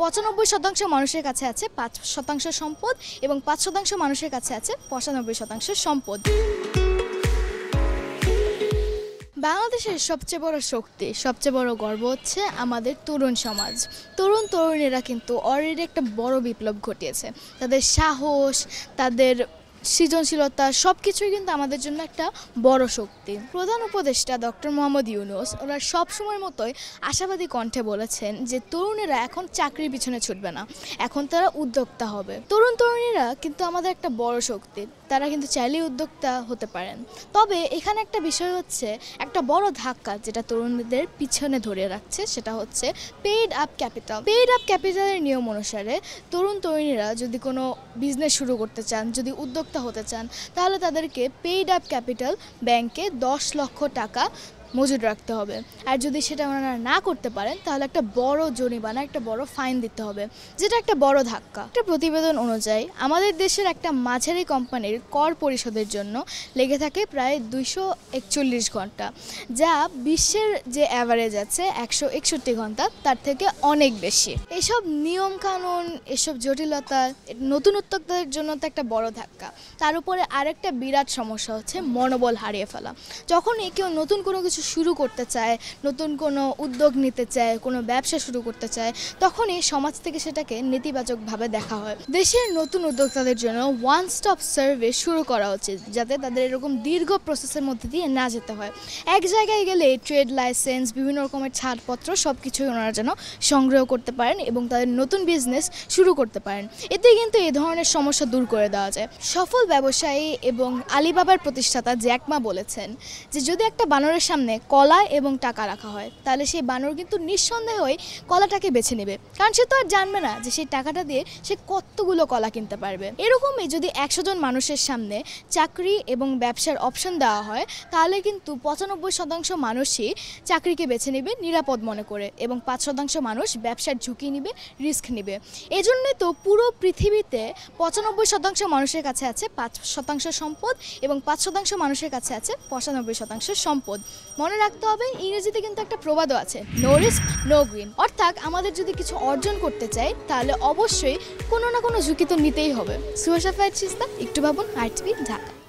95% মানুষের কাছে আছে 5% সম্পদ এবং 5% মানুষের কাছে আছে 95% সম্পদ। বাংলাদেশের সবচেয়ে বড় শক্তি, সবচেয়ে বড় গর্ব হচ্ছে আমাদের তরুণ সমাজ। তরুণীরা কিন্তু অলরেডি একটা বড় বিপ্লব ঘটিয়েছে। তাদের সাহস, তাদের সৃজনশীলতা সব কিছুই কিন্তু আমাদের জন্য একটা বড় শক্তি। প্রধান উপদেষ্টা ডক্টর মোহাম্মদ ইউনূস ওরা সবসময় মতোই আশাবাদী কণ্ঠে বলেছেন যে তরুণেরা এখন চাকরির পিছনে ছুটবে না, এখন তারা উদ্যোক্তা হবে। তরুণীরা কিন্তু আমাদের একটা বড় শক্তি, তারা কিন্তু চাইলেই উদ্যোক্তা হতে পারেন। তবে এখানে একটা বিষয় হচ্ছে, একটা বড় ধাক্কা যেটা তরুণদের পিছনে ধরে রাখছে সেটা হচ্ছে paid up capital. Paid up ক্যাপিটালের নিয়ম অনুসারে তরুণীরা যদি কোনো বিজনেস শুরু করতে চান, যদি উদ্যোক্তা হতে চান, তাহলে তাদেরকে পেইড আপ ক্যাপিটাল ব্যাংকে 10 লক্ষ টাকা মজুদ রাখতে হবে। আর যদি সেটা ওনারা না করতে পারেন তাহলে একটা বড় জরিমানা, একটা বড় ফাইন দিতে হবে, যেটা একটা বড় ধাক্কা। একটা প্রতিবেদন অনুযায়ী আমাদের দেশের একটা মাঝারি কোম্পানির কর পরিশোধের জন্য লেগে থাকে প্রায় 241 ঘন্টা, যা বিশ্বের যে অ্যাভারেজ আছে 161 ঘন্টা, তার থেকে অনেক বেশি। এসব নিয়মকানুন, এসব জটিলতা নতুন উদ্যোক্তাদের জন্য তো একটা বড় ধাক্কা। তার উপরে আরেকটা বিরাট সমস্যা হচ্ছে মনোবল হারিয়ে ফেলা। যখনই কেউ নতুন কোনো কিছু শুরু করতে চায়, নতুন কোনো উদ্যোগ নিতে চায়, কোনো ব্যবসা শুরু করতে চায়, তখনই সমাজ থেকে সেটাকে নেতিবাচকভাবে দেখা হয়। দেশের নতুন উদ্যোক্তাদের জন্য ওয়ান স্টপ সার্ভিস শুরু করা উচিত, যাতে তাদের এরকম দীর্ঘ প্রসেসের মধ্যে দিয়ে না যেতে হয়। এক জায়গায় গেলে ট্রেড লাইসেন্স, বিভিন্ন রকমের ছাড়পত্র সব কিছুই ওনারা যেন সংগ্রহ করতে পারেন এবং তাদের নতুন বিজনেস শুরু করতে পারেন। এতে কিন্তু এই ধরনের সমস্যা দূর করে দেওয়া যায়। সফল ব্যবসায়ী এবং আলিবাবার প্রতিষ্ঠাতা জ্যাক মা বলেছেন যে যদি একটা বানরের সামনে কলা এবং টাকা রাখা হয়, তাহলে সেই বানর কিন্তু নিঃসন্দেহে কলাটাকে বেছে নেবে, কারণ সে তো আর জানবে না যে সেই টাকাটা দিয়ে সে কতগুলো কলা কিনতে পারবে। এরকমই যদি 100 জন মানুষের সামনে চাকরি এবং ব্যবসার অপশন দেওয়া হয়, তাহলে কিন্তু 95% মানুষই চাকরিকে বেছে নেবে নিরাপদ মনে করে এবং 5% মানুষ ব্যবসার ঝুঁকি নেবে, রিস্ক নেবে। এজন্যই তো পুরো পৃথিবীতে 95% মানুষের কাছে আছে 5% সম্পদ এবং 5% মানুষের কাছে আছে 95% সম্পদ। মনে রাখতে হবে, ইংরেজিতে কিন্তু একটা প্রবাদও আছে, নো রিস্ক নো গ্রিন। অর্থাৎ আমাদের যদি কিছু অর্জন করতে চাই তাহলে অবশ্যই কোনো না কোনো ঝুঁকি তো নিতেই হবে। সুহাসা ফায়েদ চিস্তা, একটু ভাবুন, RTV ঢাকা।